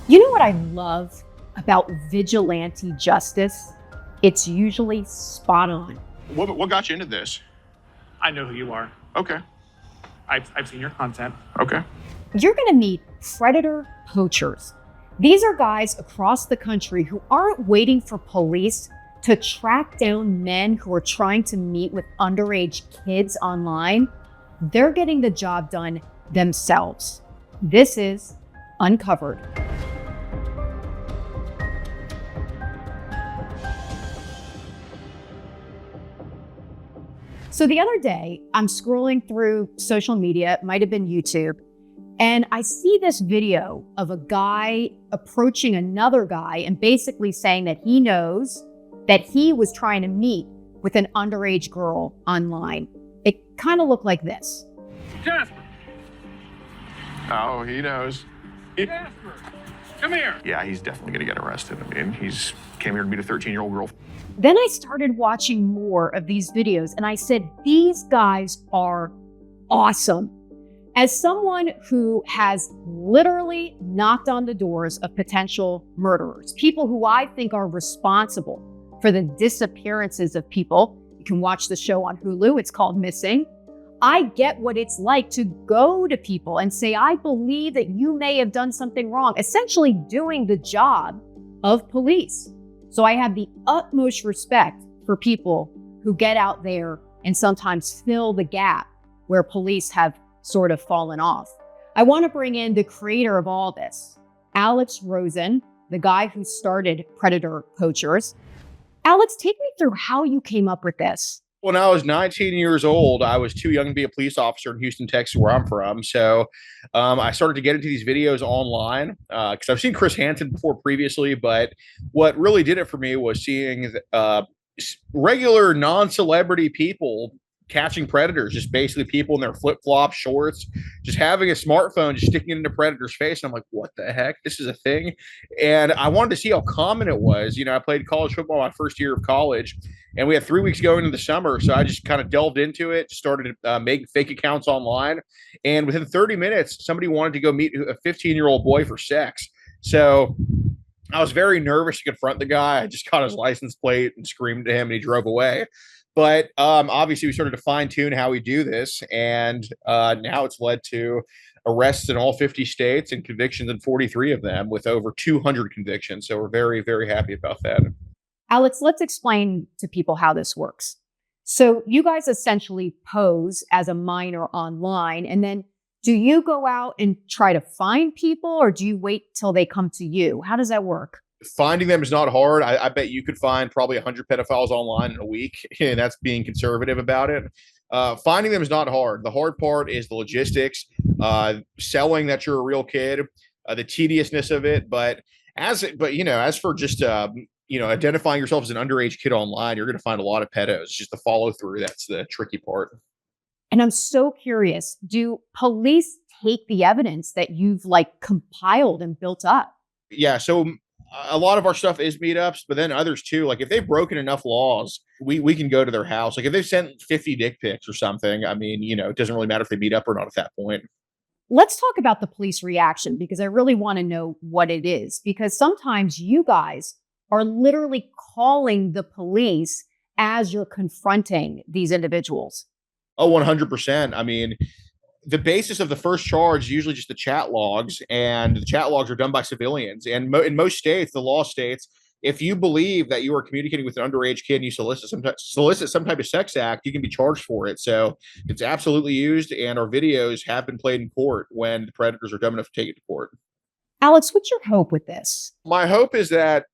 You know what I love about vigilante justice? It's usually spot on. What got you into this? I know who you are. Okay. I've seen your content. Okay. You're going to meet Predator Poachers. These are guys across the country who aren't waiting for police to track down men who are trying to meet with underage kids online. They're getting the job done themselves. This is Uncovered. So the other day, I'm scrolling through social media, it might have been YouTube, and I see this video of a guy approaching another guy and basically saying that he knows that he was trying to meet with an underage girl online. It kind of looked like this. Jasper! Oh, he knows. Jasper! Come here! Yeah, he's definitely going to get arrested. I mean, he's came here to meet a 13-year-old girl. Then I started watching more of these videos and I said, these guys are awesome. As someone who has literally knocked on the doors of potential murderers, people who I think are responsible for the disappearances of people, you can watch the show on Hulu, it's called Missing. I get what it's like to go to people and say, I believe that you may have done something wrong, essentially doing the job of police. So I have the utmost respect for people who get out there and sometimes fill the gap where police have sort of fallen off. I want to bring in the creator of all this, Alex Rosen, the guy who started Predator Poachers. Alex, take me through how you came up with this. When I was 19 years old, I was too young to be a police officer in Houston, Texas, where I'm from. So I started to get into these videos online because I've seen Chris Hansen before previously. But what really did it for me was seeing regular non-celebrity people catching predators, just basically people in their flip-flop shorts, just having a smartphone, just sticking it into predator's face. And I'm like, what the heck? This is a thing. And I wanted to see how common it was. You know, I played college football my first year of college, and we had 3 weeks going into the summer. So I just kind of delved into it, started making fake accounts online. And within 30 minutes, somebody wanted to go meet a 15-year-old boy for sex. So I was very nervous to confront the guy. I just got his license plate and screamed at him, and he drove away. But obviously, we started to fine tune how we do this. And now it's led to arrests in all 50 states and convictions in 43 of them, with over 200 convictions. So we're very, very happy about that. Alex, let's explain to people how this works. So you guys essentially pose as a minor online, and then do you go out and try to find people, or do you wait till they come to you? How does that work? Finding them is not hard. I bet you could find probably 100 pedophiles online in a week, and that's being conservative about it. Finding them is not hard. The hard part is the logistics, selling that you're a real kid, the tediousness of it. But as for just identifying yourself as an underage kid online, you're going to find a lot of pedos. Just the follow through, that's the tricky part. And I'm so curious, do police take the evidence that you've compiled and built up? Yeah, so a lot of our stuff is meetups, but then others too. Like if they've broken enough laws, we can go to their house. Like if they've sent 50 dick pics or something, I mean, it doesn't really matter if they meet up or not at that point. Let's talk about the police reaction, because I really want to know what it is, because sometimes you guys are literally calling the police as you're confronting these individuals. Oh, 100%. I mean, the basis of the first charge is usually just the chat logs, and the chat logs are done by civilians. And in most states, the law states, if you believe that you are communicating with an underage kid and you solicit some type of sex act, you can be charged for it. So it's absolutely used, and our videos have been played in court when the predators are dumb enough to take it to court. Alex, what's your hope with this? My hope is that,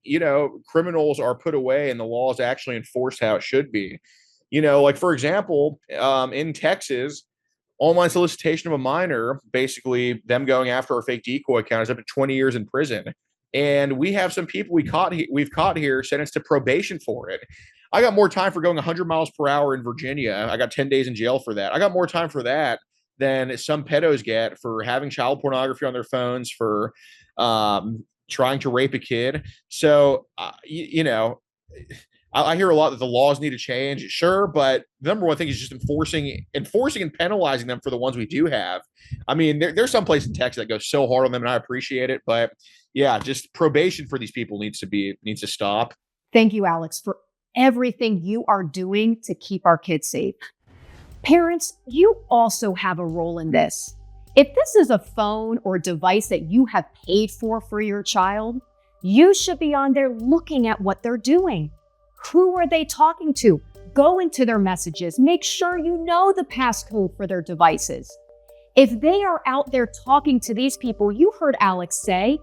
criminals are put away and the law is actually enforced how it should be. Like, for example, in Texas, online solicitation of a minor, basically them going after a fake decoy account, is up to 20 years in prison. And we have some people we've caught here sentenced to probation for it. I got more time for going 100 miles per hour in Virginia. I got 10 days in jail for that. I got more time for that than some pedos get for having child pornography on their phones, for trying to rape a kid. So, I hear a lot that the laws need to change, sure, but the number one thing is just enforcing and penalizing them for the ones we do have. I mean, there's some place in Texas that goes so hard on them, and I appreciate it, but yeah, just probation for these people needs to stop. Thank you, Alex, for everything you are doing to keep our kids safe. Parents, you also have a role in this. If this is a phone or device that you have paid for your child, you should be on there looking at what they're doing. Who are they talking to? Go into their messages. Make sure you know the passcode for their devices. If they are out there talking to these people, you heard Alex say,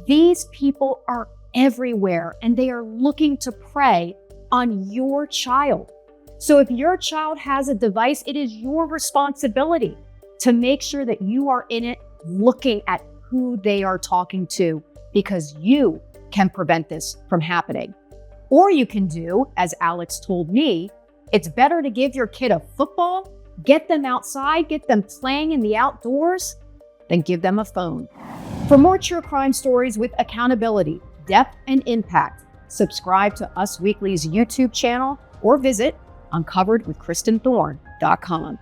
these people are everywhere and they are looking to prey on your child. So if your child has a device, it is your responsibility to make sure that you are in it looking at who they are talking to, because you can prevent this from happening. Or you can do, as Alex told me, it's better to give your kid a football, get them outside, get them playing in the outdoors, than give them a phone. For more true crime stories with accountability, depth, and impact, subscribe to Us Weekly's YouTube channel or visit uncoveredwithkristinthorne.com.